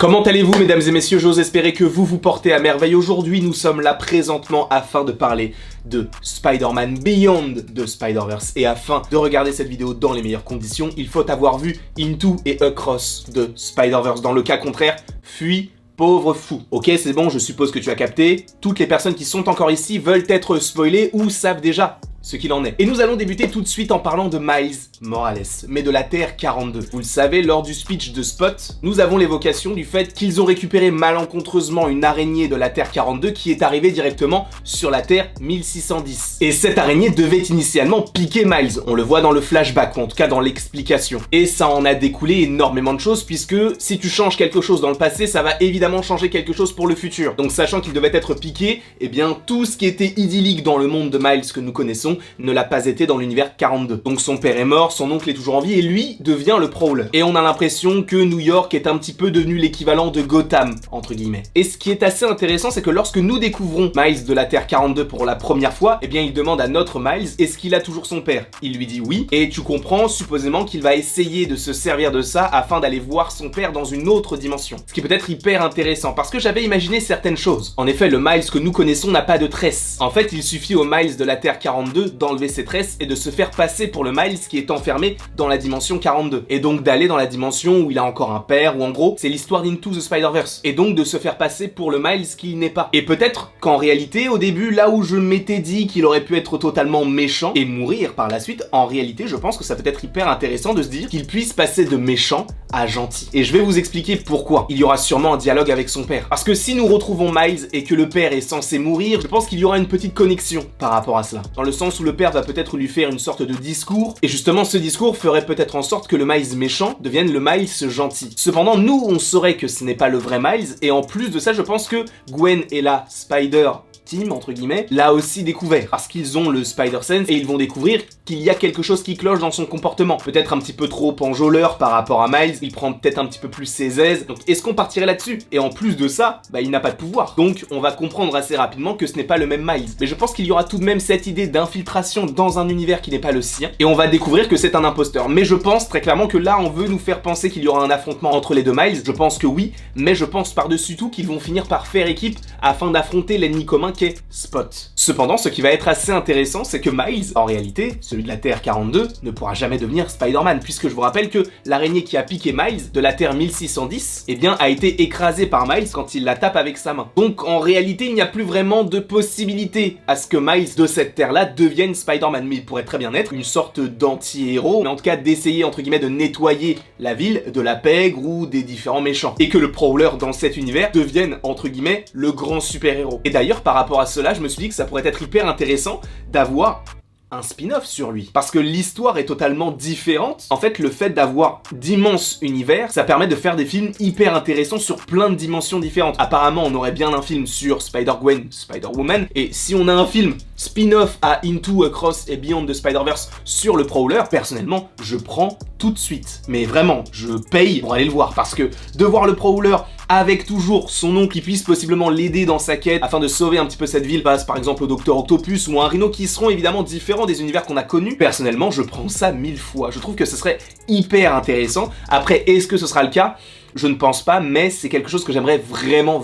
Comment allez-vous mesdames et messieurs, j'ose espérer que vous vous portez à merveille. Aujourd'hui nous sommes là présentement afin de parler de Spider-Man Beyond the Spider-Verse. Et afin de regarder cette vidéo dans les meilleures conditions, il faut avoir vu Into et Across the Spider-Verse. Dans le cas contraire, fuis pauvre fou. Ok, c'est bon, je suppose que tu as capté. Toutes les personnes qui sont encore ici veulent être spoilées ou savent déjà ce qu'il en est. Et nous allons débuter tout de suite en parlant de Miles Morales, mais de la Terre 42. Vous le savez, lors du speech de Spot, nous avons l'évocation du fait qu'ils ont récupéré malencontreusement une araignée de la Terre 42 qui est arrivée directement sur la Terre 1610. Et cette araignée devait initialement piquer Miles, on le voit dans le flashback, ou en tout cas dans l'explication. Et ça en a découlé énormément de choses, puisque si tu changes quelque chose dans le passé, ça va évidemment changer quelque chose pour le futur. Donc sachant qu'il devait être piqué, eh bien tout ce qui était idyllique dans le monde de Miles que nous connaissons ne l'a pas été dans l'univers 42. Donc son père est mort, son oncle est toujours en vie et lui devient le Prowler. Et on a l'impression que New York est un petit peu devenu l'équivalent de Gotham, entre guillemets. Et ce qui est assez intéressant, c'est que lorsque nous découvrons Miles de la Terre 42 pour la première fois, eh bien il demande à notre Miles, est-ce qu'il a toujours son père? Il lui dit oui, et tu comprends supposément qu'il va essayer de se servir de ça afin d'aller voir son père dans une autre dimension. Ce qui peut être hyper intéressant, parce que j'avais imaginé certaines choses. En effet, le Miles que nous connaissons n'a pas de tresse. En fait, il suffit au Miles de la Terre 42 d'enlever ses tresses et de se faire passer pour le Miles qui est enfermé dans la dimension 42. Et donc d'aller dans la dimension où il a encore un père, ou en gros, c'est l'histoire d'Into the Spider-Verse. Et donc de se faire passer pour le Miles qu'il n'est pas. Et peut-être qu'en réalité, au début, là où je m'étais dit qu'il aurait pu être totalement méchant et mourir par la suite, en réalité, je pense que ça peut être hyper intéressant de se dire qu'il puisse passer de méchant à gentil. Et je vais vous expliquer pourquoi. Il y aura sûrement un dialogue avec son père. Parce que si nous retrouvons Miles et que le père est censé mourir, je pense qu'il y aura une petite connexion par rapport à cela. Dans le sens où le père va peut-être lui faire une sorte de discours, et justement ce discours ferait peut-être en sorte que le Miles méchant devienne le Miles gentil. Cependant, nous, on saurait que ce n'est pas le vrai Miles, et en plus de ça, je pense que Gwen et la Spider Team, entre guillemets, l'a aussi découvert, parce qu'ils ont le Spider-Sense, et ils vont découvrir qu'il y a quelque chose qui cloche dans son comportement. Peut-être un petit peu trop enjôleur par rapport à Miles, il prend peut-être un petit peu plus ses aises, donc est-ce qu'on partirait là-dessus? Et en plus de ça, bah il n'a pas de pouvoir. Donc on va comprendre assez rapidement que ce n'est pas le même Miles. Mais je pense qu'il y aura tout de même cette idée d'infiltration dans un univers qui n'est pas le sien, et on va découvrir que c'est un imposteur. Mais je pense très clairement que là, on veut nous faire penser qu'il y aura un affrontement entre les deux Miles, je pense que oui, mais je pense par-dessus tout qu'ils vont finir par faire équipe afin d'affronter l'ennemi commun qu'est Spot. Cependant, ce qui va être assez intéressant, c'est que Miles, en réalité, celui de la Terre 42, ne pourra jamais devenir Spider-Man, puisque je vous rappelle que l'araignée qui a piqué Miles de la Terre 1610, eh bien, a été écrasée par Miles quand il la tape avec sa main. Donc, en réalité, il n'y a plus vraiment de possibilité à ce que Miles de cette Terre-là devienne Spider-Man, mais il pourrait très bien être une sorte d'anti-héros, mais en tout cas d'essayer, entre guillemets, de nettoyer la ville de la pègre ou des différents méchants, et que le Prowler dans cet univers devienne, entre guillemets, le grand super-héros. Et d'ailleurs, par rapport à cela, je me suis dit que ça pourrait être hyper intéressant d'avoir un spin-off sur lui. Parce que l'histoire est totalement différente. En fait, le fait d'avoir d'immenses univers, ça permet de faire des films hyper intéressants sur plein de dimensions différentes. Apparemment, on aurait bien un film sur Spider-Gwen, Spider-Woman, et si on a un film spin-off à Into, Across et Beyond the Spider-Verse sur le Prowler, personnellement, je prends tout de suite. Mais vraiment, je paye pour aller le voir, parce que de voir le Prowler avec toujours son oncle qui puisse possiblement l'aider dans sa quête afin de sauver un petit peu cette ville, passe par exemple au Docteur Octopus ou un Rhino, qui seront évidemment différents des univers qu'on a connus. Personnellement, je prends ça 1000 fois. Je trouve que ce serait hyper intéressant. Après, est-ce que ce sera le cas ? Je ne pense pas, mais c'est quelque chose que j'aimerais vraiment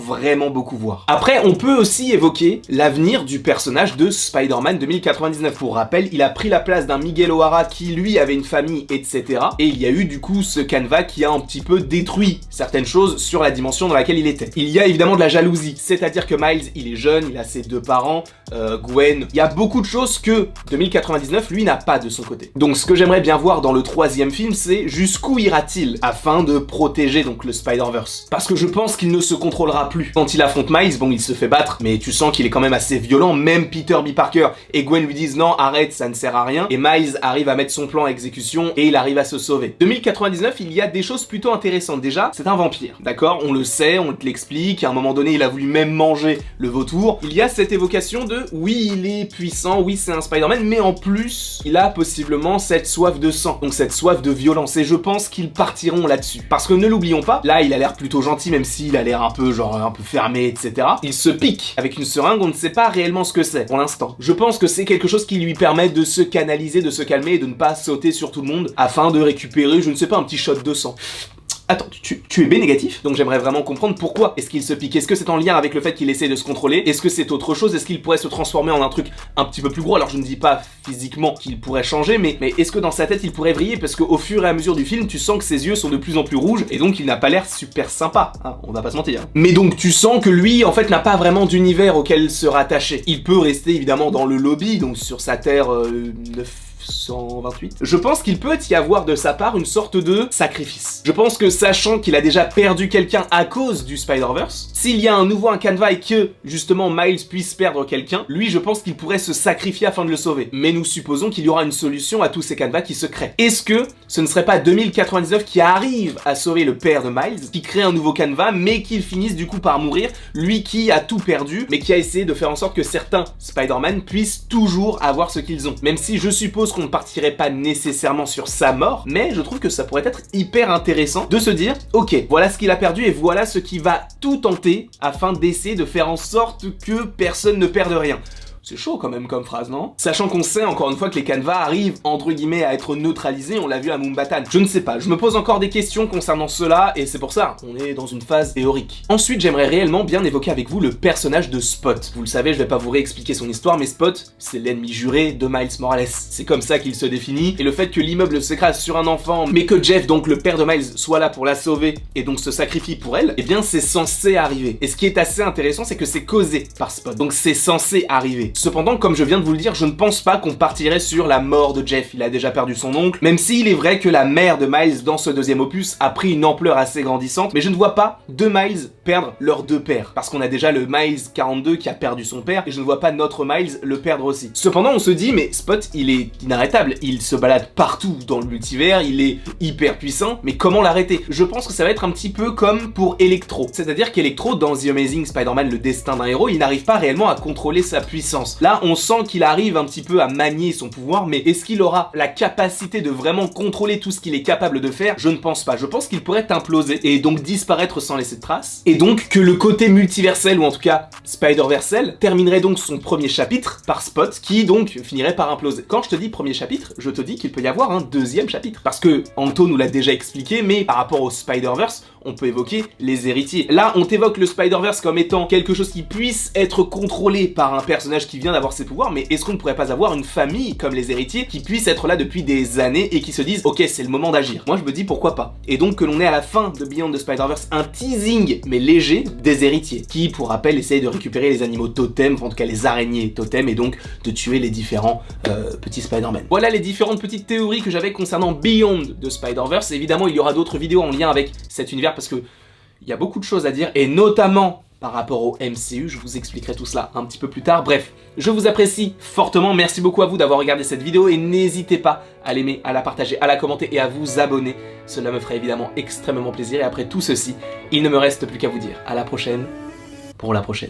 beaucoup voir. Après, on peut aussi évoquer l'avenir du personnage de Spider-Man 2099. Pour rappel, il a pris la place d'un Miguel O'Hara qui, lui, avait une famille, etc. Et il y a eu, du coup, ce canevas qui a un petit peu détruit certaines choses sur la dimension dans laquelle il était. Il y a évidemment de la jalousie, c'est-à-dire que Miles, il est jeune, il a ses deux parents, Gwen, il y a beaucoup de choses que 2099, lui, n'a pas de son côté. Donc, ce que j'aimerais bien voir dans le troisième film, c'est jusqu'où ira-t-il afin de protéger donc le Spider-Verse. Parce que je pense qu'il ne se contrôlera plus. Quand il affronte Miles, bon, il se fait battre, mais tu sens qu'il est quand même assez violent. Même Peter B. Parker et Gwen lui disent non, arrête, ça ne sert à rien. Et Miles arrive à mettre son plan à exécution et il arrive à se sauver. 2099, il y a des choses plutôt intéressantes. Déjà, c'est un vampire, d'accord? On le sait, on te l'explique. À un moment donné, il a voulu même manger le vautour. Il y a cette évocation de oui, il est puissant, oui, c'est un Spider-Man, mais en plus, il a possiblement cette soif de sang, donc cette soif de violence. Et je pense qu'ils partiront là-dessus. Parce que ne l'oublions pas, là il a l'air plutôt gentil, même s'il a l'air un peu genre un peu fermé, etc. Il se pique avec une seringue, on ne sait pas réellement ce que c'est pour l'instant. Je pense que c'est quelque chose qui lui permet de se canaliser, de se calmer et de ne pas sauter sur tout le monde afin de récupérer, je ne sais pas, un petit shot de sang. Attends, tu es B négatif? Donc j'aimerais vraiment comprendre pourquoi est-ce qu'il se pique. Est-ce que c'est en lien avec le fait qu'il essaie de se contrôler? Est-ce que c'est autre chose? Est-ce qu'il pourrait se transformer en un truc un petit peu plus gros? Alors je ne dis pas physiquement qu'il pourrait changer, mais est-ce que dans sa tête il pourrait vriller? Parce qu'au fur et à mesure du film, tu sens que ses yeux sont de plus en plus rouges, et donc il n'a pas l'air super sympa, hein, on va pas se mentir. Mais donc tu sens que lui, en fait, n'a pas vraiment d'univers auquel se rattacher. Il peut rester évidemment dans le lobby, donc sur sa terre 928. Je pense qu'il peut y avoir de sa part une sorte de sacrifice. Je pense que sachant qu'il a déjà perdu quelqu'un à cause du Spider-Verse, s'il y a un nouveau Uncanva et que justement Miles puisse perdre quelqu'un, lui je pense qu'il pourrait se sacrifier afin de le sauver. Mais nous supposons qu'il y aura une solution à tous ces Canvas qui se créent. Est-ce que ce ne serait pas 2099 qui arrive à sauver le père de Miles, qui crée un nouveau Canva, mais qu'il finisse du coup par mourir, lui qui a tout perdu, mais qui a essayé de faire en sorte que certains Spider-Man puissent toujours avoir ce qu'ils ont. Même si je suppose qu'on ne partirait pas nécessairement sur sa mort, mais je trouve que ça pourrait être hyper intéressant de se dire, ok, voilà ce qu'il a perdu et voilà ce qui va tout tenter afin d'essayer de faire en sorte que personne ne perde rien. C'est chaud quand même comme phrase, non? Sachant qu'on sait encore une fois que les Canvas arrivent entre guillemets à être neutralisés, on l'a vu à Mumbattan. Je ne sais pas, je me pose encore des questions concernant cela et c'est pour ça, on est dans une phase théorique. Ensuite, j'aimerais réellement bien évoquer avec vous le personnage de Spot. Vous le savez, je vais pas vous réexpliquer son histoire, mais Spot, c'est l'ennemi juré de Miles Morales. C'est comme ça qu'il se définit, et le fait que l'immeuble s'écrase sur un enfant, mais que Jeff, donc le père de Miles, soit là pour la sauver et donc se sacrifie pour elle, eh bien c'est censé arriver. Et ce qui est assez intéressant, c'est que c'est causé par Spot, donc c'est censé arriver. Cependant, comme je viens de vous le dire, je ne pense pas qu'on partirait sur la mort de Jeff. Il a déjà perdu son oncle, même s'il est vrai que la mère de Miles dans ce deuxième opus a pris une ampleur assez grandissante, mais je ne vois pas deux Miles perdre leurs deux pères, parce qu'on a déjà le Miles 42 qui a perdu son père, et je ne vois pas notre Miles le perdre aussi. Cependant, on se dit, mais Spot, il est inarrêtable, il se balade partout dans le multivers, il est hyper puissant, mais comment l'arrêter? Je pense que ça va être un petit peu comme pour Electro, c'est-à-dire qu'Electro, dans The Amazing Spider-Man, le destin d'un héros, il n'arrive pas réellement à contrôler sa puissance. Là, on sent qu'il arrive un petit peu à manier son pouvoir, mais est-ce qu'il aura la capacité de vraiment contrôler tout ce qu'il est capable de faire? Je ne pense pas. Je pense qu'il pourrait imploser et donc disparaître sans laisser de traces. Et donc que le côté multiversel, ou en tout cas Spider-Versel, terminerait donc son premier chapitre par Spot, qui donc finirait par imploser. Quand je te dis premier chapitre, je te dis qu'il peut y avoir un deuxième chapitre. Parce que Anto nous l'a déjà expliqué, mais par rapport au Spider-Verse, on peut évoquer les héritiers. Là, on t'évoque le Spider-Verse comme étant quelque chose qui puisse être contrôlé par un personnage qui vient d'avoir ses pouvoirs, mais est-ce qu'on ne pourrait pas avoir une famille comme les héritiers qui puissent être là depuis des années et qui se disent ok, c'est le moment d'agir? Moi je me dis pourquoi pas. Et donc que l'on ait à la fin de Beyond the Spider-Verse un teasing mais léger des héritiers qui, pour rappel, essayent de récupérer les animaux totems, enfin, en tout cas les araignées totems, et donc de tuer les différents petits Spider-Man. Voilà les différentes petites théories que j'avais concernant Beyond the Spider-Verse. Évidemment il y aura d'autres vidéos en lien avec cet univers parce que il y a beaucoup de choses à dire, et notamment par rapport au MCU, je vous expliquerai tout cela un petit peu plus tard. Bref, je vous apprécie fortement, merci beaucoup à vous d'avoir regardé cette vidéo, et n'hésitez pas à l'aimer, à la partager, à la commenter et à vous abonner. Cela me ferait évidemment extrêmement plaisir, et après tout ceci, il ne me reste plus qu'à vous dire à la prochaine pour la prochaine.